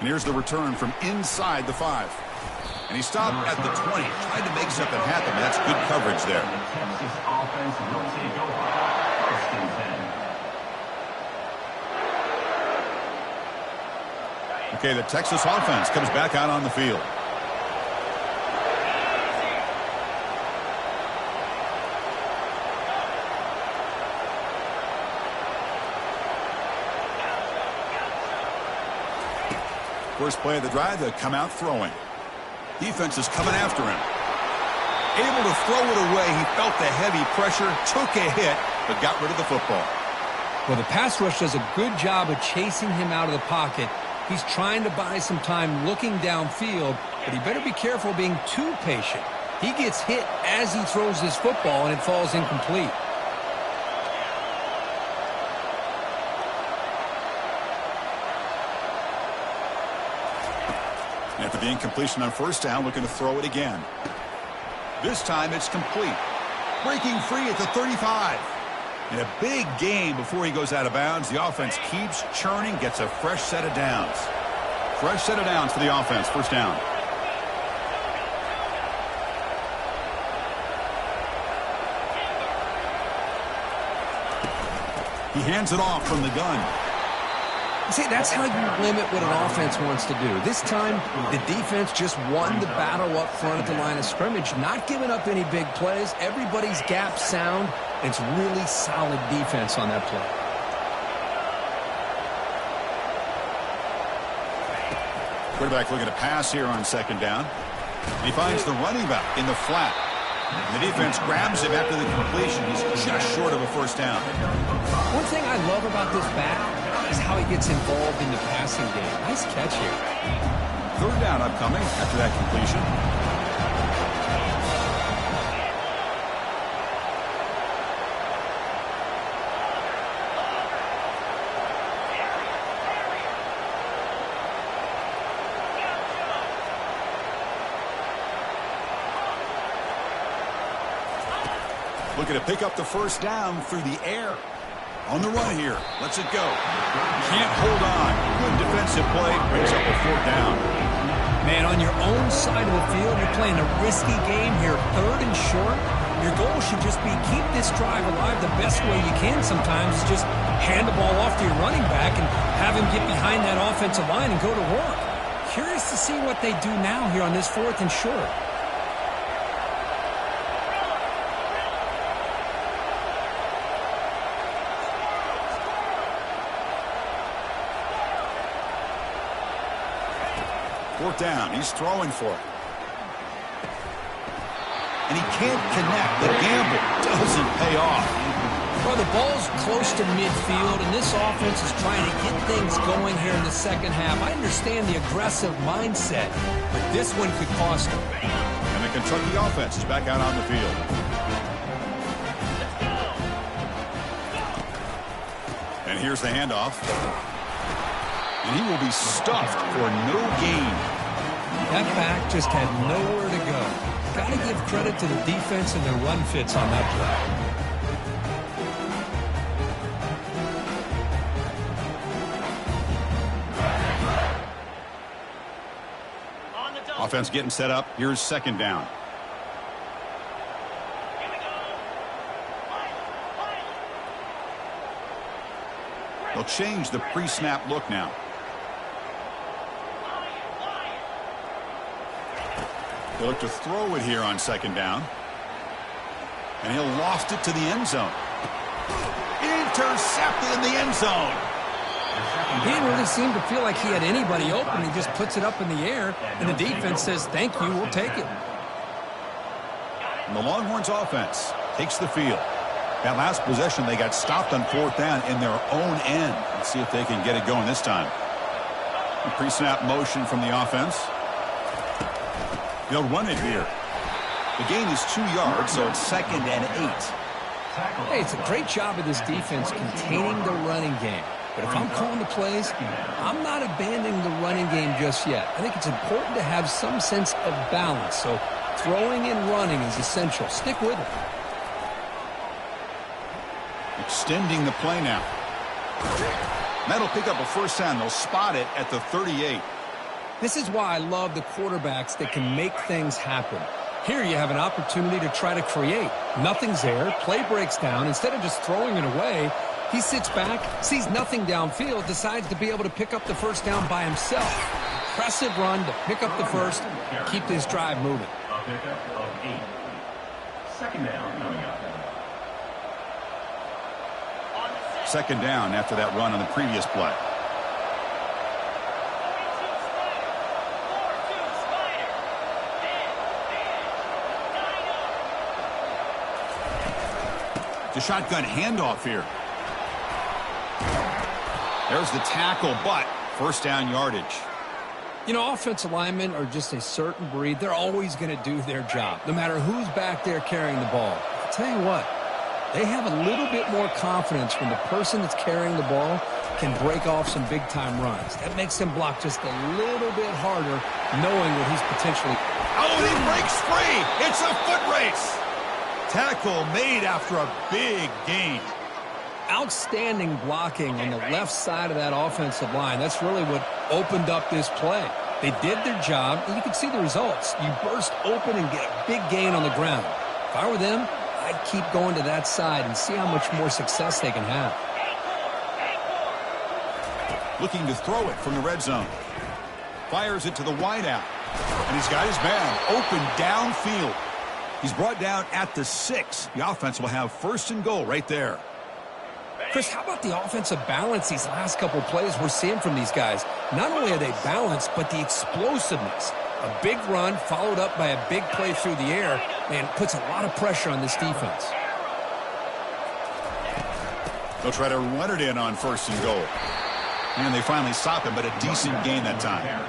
And here's the return from inside the 5. And he stopped at the 20, trying to make something happen. That's good coverage there. Okay, the Texas offense comes back out on the field. First play of the drive, they come out throwing. Defense is coming after him. Able to throw it away. He felt the heavy pressure, took a hit, but got rid of the football. Well, the pass rush does a good job of chasing him out of the pocket. He's trying to buy some time looking downfield, but he better be careful being too patient. He gets hit as he throws his football, and it falls incomplete. After the incompletion on first down, looking to throw it again. This time it's complete. Breaking free at the 35. And a big gain before he goes out of bounds. The offense keeps churning, gets a fresh set of downs. Fresh set of downs for the offense. First down. He hands it off from the gun. See, that's how you limit what an offense wants to do. This time, the defense just won the battle up front at the line of scrimmage, not giving up any big plays. Everybody's gap sound. It's really solid defense on that play. Quarterback looking to pass here on second down. He finds the running back in the flat. And the defense grabs him after the completion. He's just short of a first down. One thing I love about this back is how he gets involved in the passing game. Nice catch here. Third down upcoming after that completion. Looking to pick up the first down through the air. On the run here. Lets it go. Can't hold on. Good defensive play. Brings up a fourth down. Man, on your own side of the field, you're playing a risky game here. Third and short. Your goal should just be keep this drive alive the best way you can sometimes. Just hand the ball off to your running back and have him get behind that offensive line and go to work. Curious to see what they do now here on this fourth and short. Fourth down. He's throwing for it. And he can't connect. The gamble doesn't pay off. Well, the ball's close to midfield, and this offense is trying to get things going here in the second half. I understand the aggressive mindset, but this one could cost them. And the Kentucky offense is back out on the field. And here's the handoff. And he will be stuffed for no gain. That back just had nowhere to go. Got to give credit to the defense and their run fits on that play. Offense getting set up. Here's second down. They'll change the pre-snap look now. They look to throw it here on second down. And he'll loft it to the end zone. Intercepted in the end zone. He didn't really seem to feel like he had anybody open. He just puts it up in the air, and the defense says, thank you, we'll take it. And the Longhorns offense takes the field. That last possession, they got stopped on fourth down in their own end. Let's see if they can get it going this time. Pre-snap motion from the offense. They'll run it here. The gain is 2 yards, so it's 2nd and 8. Hey, it's a great job of this defense containing the running game. But if I'm calling the plays, I'm not abandoning the running game just yet. I think it's important to have some sense of balance. So throwing and running is essential. Stick with it. Extending the play now. That'll pick up a first down. They'll spot it at the 38. This is why I love the quarterbacks that can make things happen. Here you have an opportunity to try to create. Nothing's there. Play breaks down. Instead of just throwing it away, he sits back, sees nothing downfield, decides to be able to pick up the first down by himself. Impressive run to pick up the first, keep this drive moving. A pickup of 8. Second down coming up. Second down after that run on the previous play. The shotgun handoff here. There's the tackle, but first down yardage. You know, offensive linemen are just a certain breed. They're always going to do their job, no matter who's back there carrying the ball. I'll tell you what, they have a little bit more confidence when the person that's carrying the ball can break off some big-time runs. That makes them block just a little bit harder, knowing that he's potentially... Oh, and he breaks free! It's a foot race! Tackle made after a big gain. Outstanding blocking on the left side of that offensive line. That's really what opened up this play. They did their job, and you can see the results. You burst open and get a big gain on the ground. If I were them, I'd keep going to that side and see how much more success they can have. Looking to throw it from the red zone. Fires it to the wideout. And he's got his man open downfield. He's brought down at the 6. The offense will have first and goal right there. Chris, how about the offensive balance these last couple of plays we're seeing from these guys? Not only are they balanced, but the explosiveness. A big run followed up by a big play through the air, man, puts a lot of pressure on this defense. They'll try to run it in on first and goal. And they finally stop him, but a decent gain that time.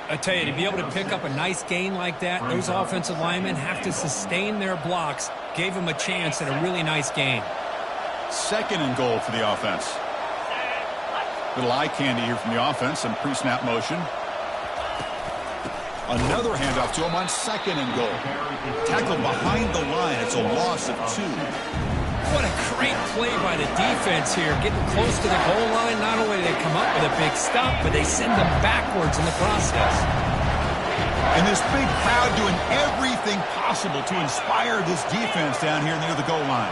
I tell you, to be able to pick up a nice gain like that, those offensive linemen have to sustain their blocks. Gave them a chance at a really nice gain. Second and goal for the offense. Little eye candy here from the offense. Some pre-snap motion. Another handoff to him on second and goal. Tackled behind the line. It's a loss of 2. What a great play by the defense here. Getting close to the goal line, not only do they come up with a big stop, but they send them backwards in the process. And this big crowd doing everything possible to inspire this defense down here near the goal line.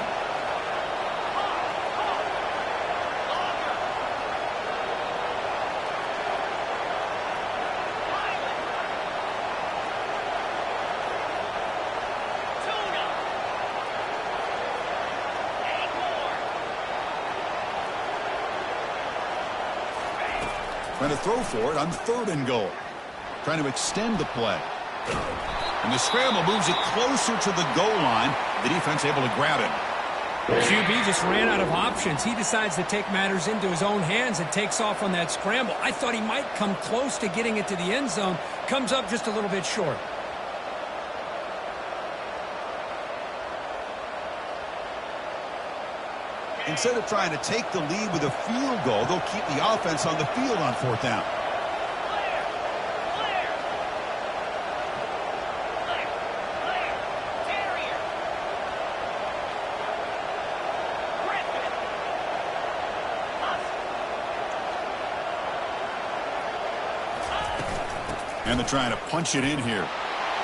Trying to throw for it on third and goal. Trying to extend the play. And the scramble moves it closer to the goal line. The defense able to grab it. QB just ran out of options. He decides to take matters into his own hands and takes off on that scramble. I thought he might come close to getting it to the end zone. Comes up just a little bit short. Instead of trying to take the lead with a field goal, they'll keep the offense on the field on fourth down. And they're trying to punch it in here.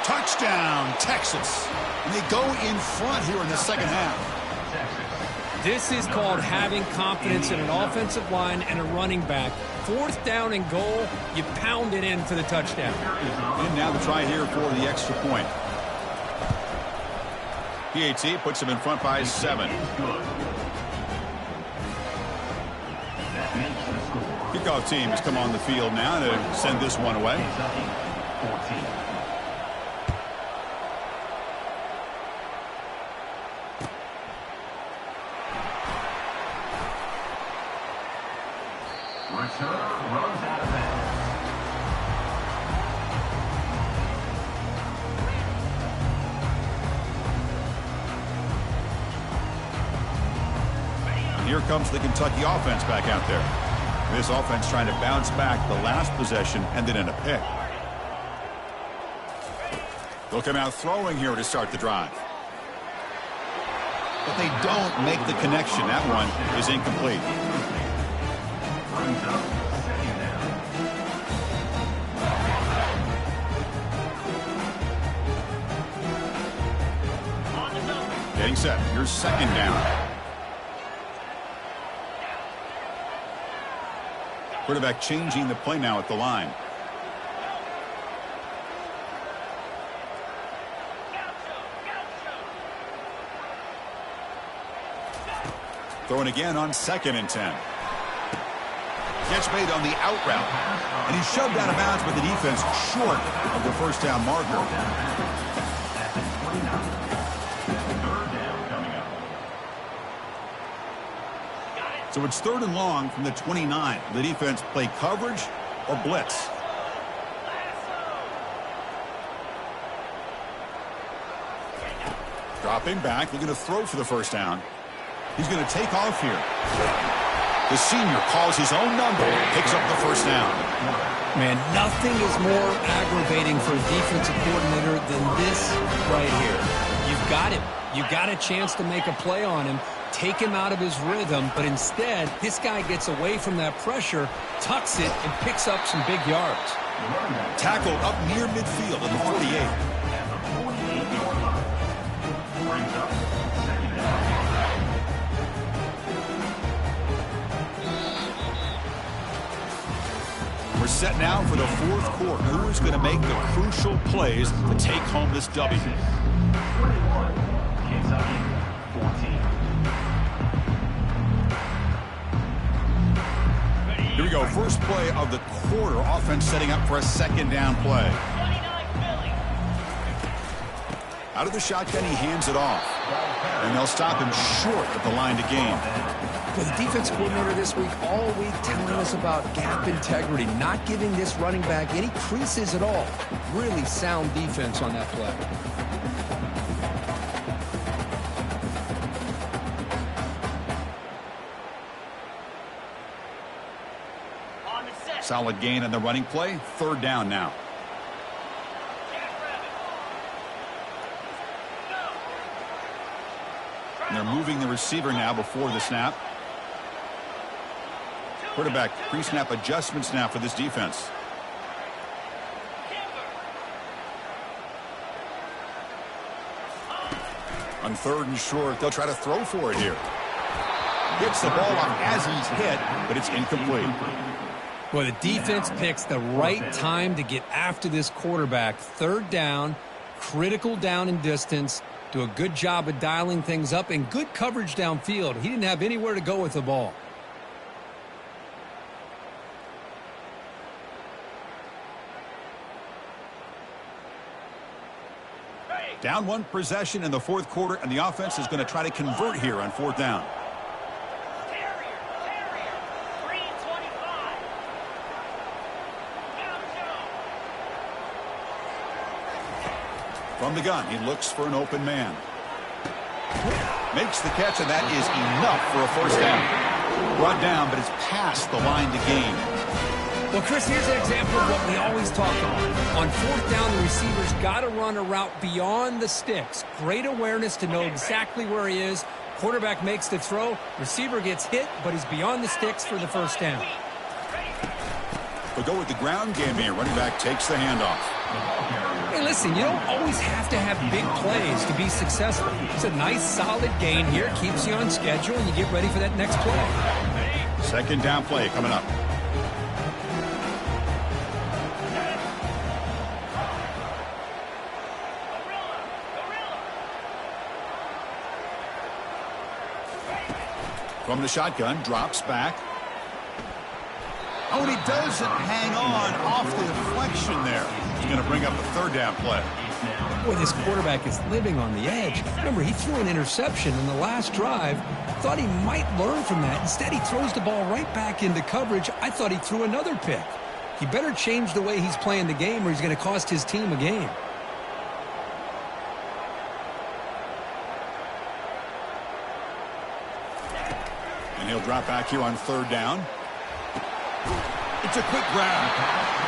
Touchdown, Texas. And they go in front here in the second half. This is called having confidence in an offensive line and a running back. Fourth down and goal, you pound it in for the touchdown. And now the try here for the extra point. PAT puts them in front by 7. Kickoff team has come on the field now to send this one away. Here comes the Kentucky offense back out there. This offense trying to bounce back. The last possession ended in a pick. They'll come out throwing here to start the drive. But they don't make the connection. That one is incomplete. Getting set. Here's second down. Quarterback changing the play now at the line. Throwing again on 2nd and 10. Catch made on the out route. And he's shoved out of bounds with the defense short of the first down marker. So it's 3rd and long from the 29. The defense play coverage or blitz. Dropping back, looking to throw for the first down. He's going to take off here. The senior calls his own number, picks up the first down. Man, nothing is more aggravating for a defensive coordinator than this right here. You've got him. You've got a chance to make a play on him, take him out of his rhythm, but instead, this guy gets away from that pressure, tucks it, and picks up some big yards. Tackled up near midfield at the 48. We're set now for the 4th quarter. Who is going to make the crucial plays to take home this W? 21, Kentucky, 14. Here we go. First play of the quarter. Offense setting up for a 2nd down play. Out of the shotgun, he hands it off. And they'll stop him short of the line to gain. Well, the defense coordinator this week, all week telling us about gap integrity, not giving this running back any creases at all. Really sound defense on that play. Solid gain on the running play. 3rd down now. And they're moving the receiver now before the snap. Quarterback pre-snap adjustments now for this defense. On 3rd and short, they'll try to throw for it here. Gets the ball off as he's hit, but it's incomplete. Well, the defense picks the right time to get after this quarterback. 3rd down, critical down and distance. Do a good job of dialing things up and good coverage downfield. He didn't have anywhere to go with the ball. Down 1 possession in the 4th quarter, and the offense is going to try to convert here on 4th down. From the gun, he looks for an open man. Makes the catch, and that is enough for a first down. Brought down, but it's past the line to gain. Well, Chris, here's an example of what we always talk about. On 4th down, the receiver's got to run a route beyond the sticks. Great awareness to know exactly where he is. Quarterback makes the throw. Receiver gets hit, but he's beyond the sticks for the first down. We'll go with the ground game here. Running back takes the handoff. Hey, listen, you don't always have to have big plays to be successful. It's a nice, solid gain here. Keeps you on schedule, and you get ready for that next play. 2nd down play coming up. From the shotgun, drops back. Oh, and he doesn't hang on off the deflection there. He's going to bring up a 3rd down play. Boy, this quarterback is living on the edge. Remember, he threw an interception in the last drive. Thought he might learn from that. Instead, he throws the ball right back into coverage. I thought he threw another pick. He better change the way he's playing the game or he's going to cost his team a game. And he'll drop back here on 3rd down. It's a quick grab.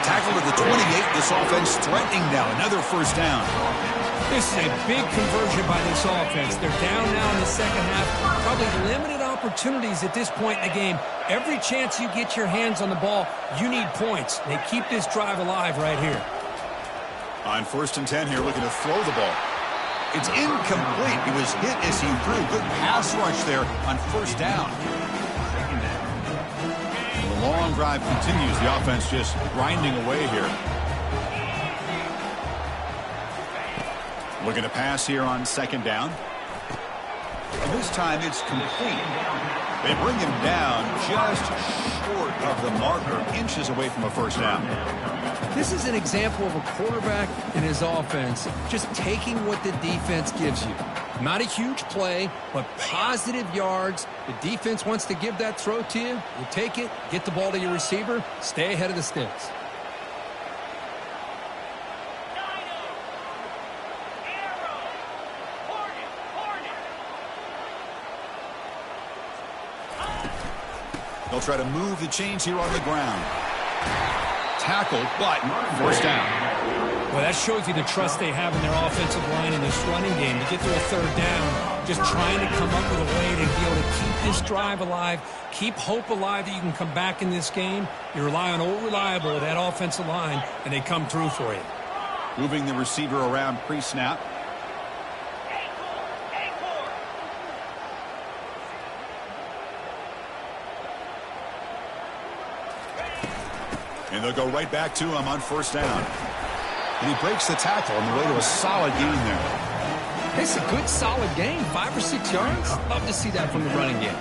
Tackle to the 28. This offense threatening now. Another first down. This is a big conversion by this offense. They're down now in the second half. Probably limited opportunities at this point in the game. Every chance you get your hands on the ball, you need points. They keep this drive alive right here. On 1st and 10 here, looking to throw the ball. It's incomplete. He was hit as he threw. Good pass rush there on first down. The long drive continues. The offense just grinding away here. Looking to pass here on second down. And this time it's complete. They bring him down just short of the marker, inches away from a first down. This is an example of a quarterback and his offense just taking what the defense gives you. Not a huge play, but positive yards. The defense wants to give that throw to you. You take it, get the ball to your receiver, stay ahead of the sticks. They'll try to move the chains here on the ground. Tackled, but first down. Well, that shows you the trust they have in their offensive line in this running game. To get to a third down, just trying to come up with a way to be able to keep this drive alive, keep hope alive that you can come back in this game. You rely on old reliable with that offensive line, and they come through for you. Moving the receiver around pre-snap. And they'll go right back to him on first down. And he breaks the tackle on the way to a solid gain there. It's a good, solid gain. 5 or 6 yards. Love to see that from the running game.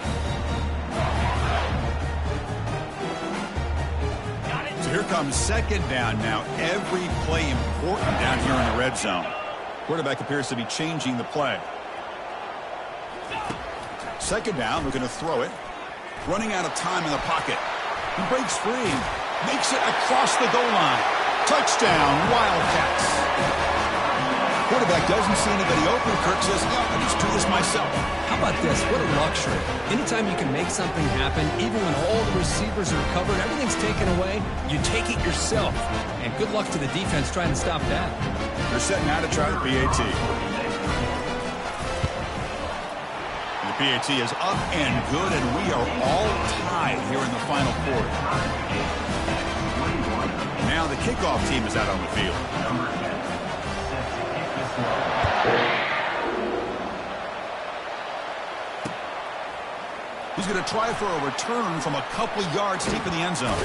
So here comes second down now. Every play important down here in the red zone. Quarterback appears to be changing the play. Second down, looking to throw it. Running out of time in the pocket. He breaks free. Makes it across the goal line. Touchdown, Wildcats. Quarterback doesn't see anybody open. Kirk says, no, I just do this myself. How about this? What a luxury. Anytime you can make something happen, even when all the receivers are covered, everything's taken away, you take it yourself. And good luck to the defense trying to stop that. They're setting out to try the PAT. The PAT is up and good, and we are all tied here in the final quarter. Now the kickoff team is out on the field. He's going to try for a return from a couple yards deep in the end zone.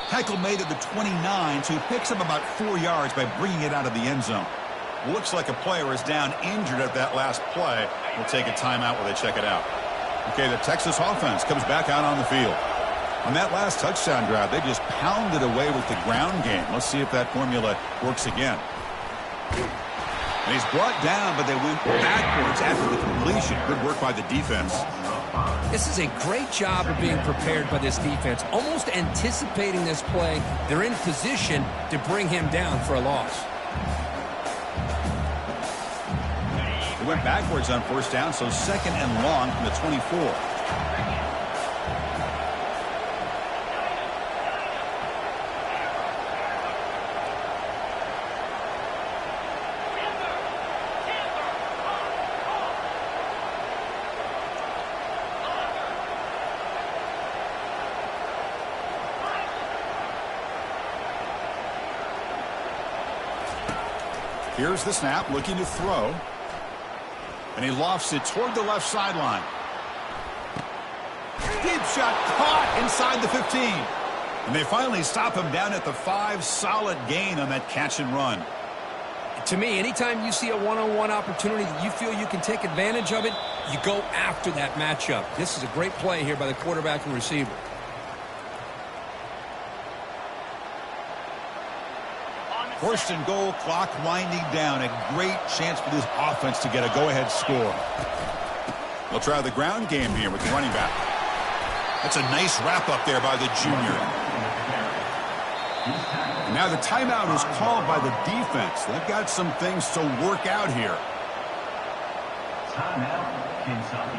Tackle made at the 29, so he picks up about 4 yards by bringing it out of the end zone. Looks like a player is down injured at that last play. We'll take a timeout while they check it out. Okay, the Texas offense comes back out on the field. On that last touchdown drive, they just pounded away with the ground game. Let's see if that formula works again. And he's brought down, but they went backwards after the completion. Good work by the defense. This is a great job of being prepared by this defense, almost anticipating this play. They're in position to bring him down for a loss. They went backwards on first down, so second and long from the 24. Here's the snap, looking to throw. And he lofts it toward the left sideline. Deep shot caught inside the 15. And they finally stop him down at the 5. Solid gain on that catch and run. To me, anytime you see a one-on-one opportunity that you feel you can take advantage of it, you go after that matchup. This is a great play here by the quarterback and receiver. First and goal, clock winding down. A great chance for this offense to get a go-ahead score. They'll try the ground game here with the running back. That's a nice wrap-up there by the junior. And now the timeout is called by the defense. They've got some things to work out here. Timeout, Kentucky.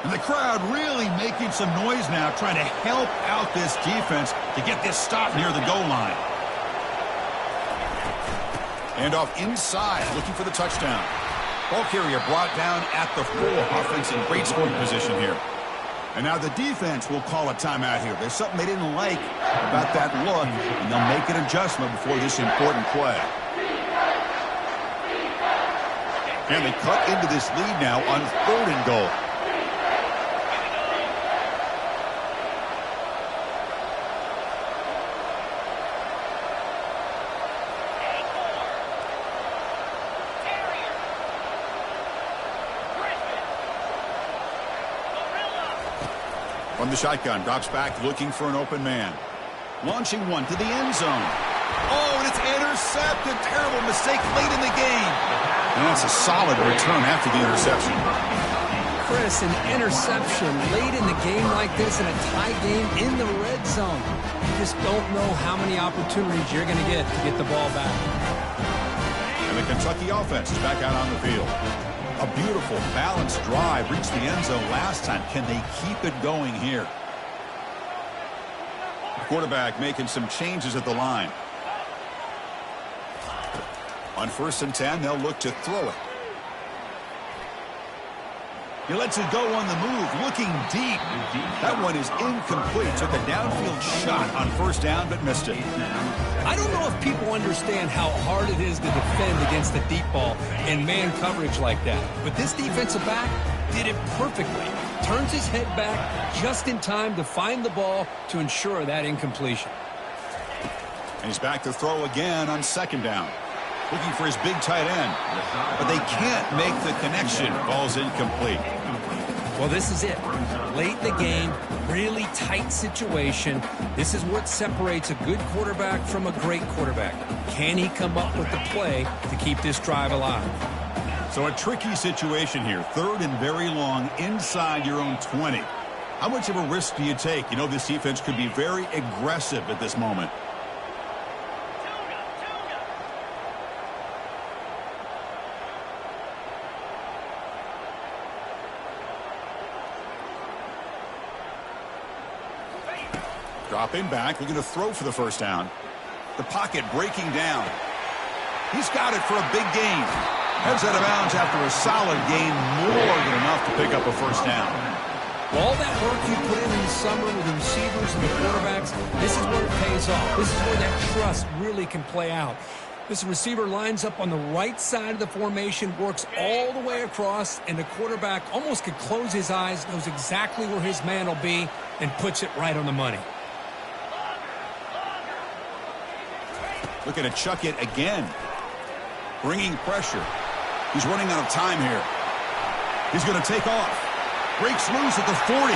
And the crowd really making some noise now, trying to help out this defense to get this stop near the goal line. And off inside, looking for the touchdown. Ball carrier brought down at the 4. Offense in great scoring position here. And now the defense will call a timeout here. There's something they didn't like about that look, and they'll make an adjustment before this important play. And they cut into this lead now on 3rd and goal. From the shotgun, drops back looking for an open man. Launching one to the end zone. Oh, and it's intercepted. Terrible mistake late in the game. And that's a solid return after the interception. Chris, an interception late in the game like this in a tie game in the red zone. You just don't know how many opportunities you're going to get the ball back. And the Kentucky offense is back out on the field. A beautiful, balanced drive reached the end zone last time. Can they keep it going here? The quarterback making some changes at the line. On 1st and 10, they'll look to throw it. He lets it go on the move, looking deep. That one is incomplete. Took a downfield shot on 1st down, but missed it. I don't know if people understand how hard it is to defend against the deep ball in man coverage like that. But this defensive back did it perfectly. Turns his head back just in time to find the ball to ensure that incompletion. And he's back to throw again on 2nd down. Looking for his big tight end. But they can't make the connection. Ball's incomplete. Well, this is it. Late in the game, really tight situation. This is what separates a good quarterback from a great quarterback. Can he come up with the play to keep this drive alive? So a tricky situation here. 3rd and very long inside your own 20. How much of a risk do you take? You know, this defense could be very aggressive at this moment. Dropping back, looking to throw for the 1st down. The pocket breaking down. He's got it for a big gain. Heads out of bounds after a solid gain, more than enough to pick up a 1st down. Well, all that work you put in the summer with the receivers and the quarterbacks, this is where it pays off. This is where that trust really can play out. This receiver lines up on the right side of the formation, works all the way across, and the quarterback almost could close his eyes, knows exactly where his man will be, and puts it right on the money. Looking to chuck it again. Bringing pressure. He's running out of time here. He's going to take off. Breaks loose at the 40.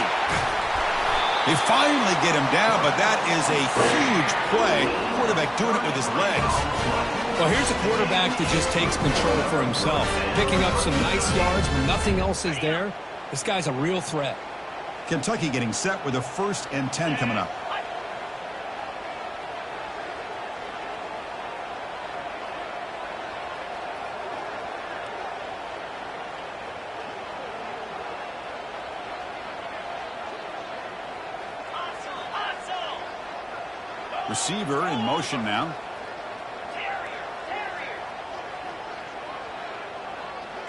They finally get him down, but that is a huge play. Quarterback doing it with his legs. Well, here's a quarterback that just takes control for himself. Picking up some nice yards when nothing else is there. This guy's a real threat. Kentucky getting set with a 1st and 10 coming up. Receiver in motion now.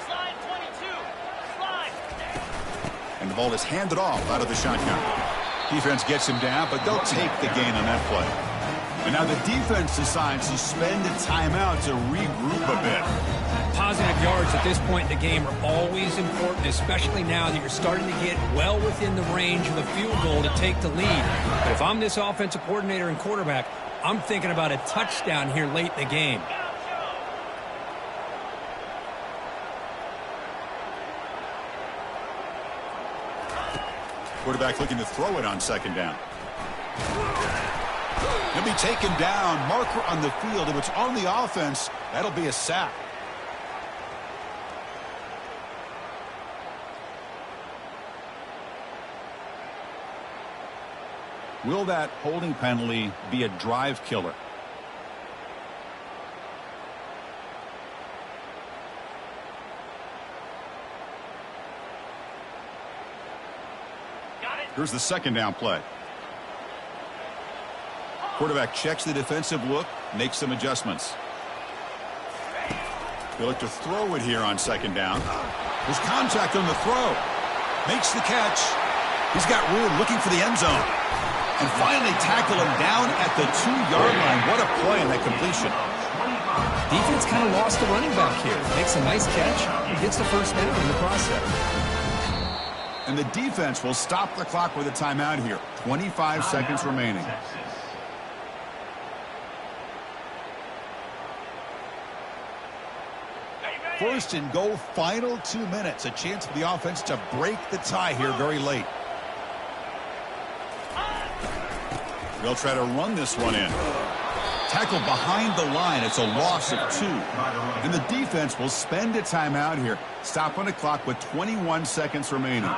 Slide 22. Slide. And the ball is handed off out of the shotgun. Defense gets him down, but they'll take the gain on that play. And now the defense decides to spend a timeout to regroup a bit. Positive yards at this point in the game are always important, especially now that you're starting to get well within the range of a field goal to take the lead. But if I'm this offensive coordinator and quarterback, I'm thinking about a touchdown here late in the game. Quarterback looking to throw it on 2nd down. He'll be taken down. Marker on the field. If it's on the offense, that'll be a sack. Will that holding penalty be a drive killer? Here's the 2nd down play. Quarterback checks the defensive look, makes some adjustments. They look to throw it here on 2nd down. There's contact on the throw. Makes the catch. He's got room looking for the end zone. And finally tackle him down at the 2-yard line. What a play on that completion. Defense kind of lost the running back here. Makes a nice catch and gets the first down in the process. And the defense will stop the clock with a timeout here. 25 seconds remaining. First and goal, final 2 minutes. A chance for the offense to break the tie here very late. They'll try to run this one in. Tackle behind the line. It's a loss of 2. And the defense will spend a timeout here. Stop on the clock with 21 seconds remaining.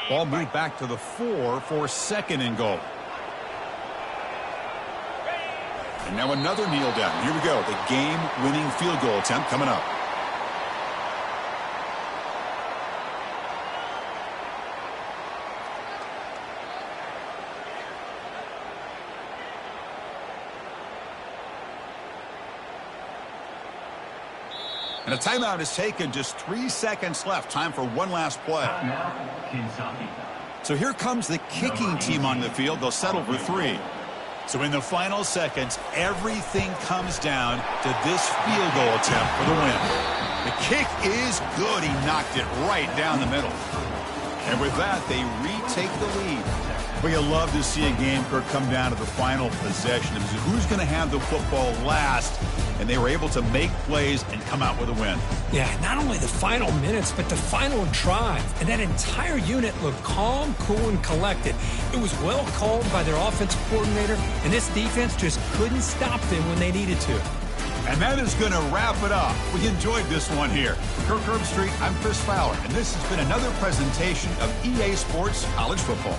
Ball moved back to the 4 for second and goal. And now another kneel down. Here we go. The game-winning field goal attempt coming up. And a timeout is taken. Just 3 seconds left. Time for one last play. So here comes the kicking team on the field. They'll settle for 3. So in the final seconds, everything comes down to this field goal attempt for the win. The kick is good. He knocked it right down the middle. And with that, they retake the lead. But you love to see a game, Kirk, come down to the final possession. It was who's going to have the football last, and they were able to make plays and come out with a win. Yeah, not only the final minutes, but the final drive. And that entire unit looked calm, cool, and collected. It was well called by their offensive coordinator, and this defense just couldn't stop them when they needed to. And that is going to wrap it up. We enjoyed this one here. For Kirk Herbstreit, I'm Chris Fowler, and this has been another presentation of EA Sports College Football.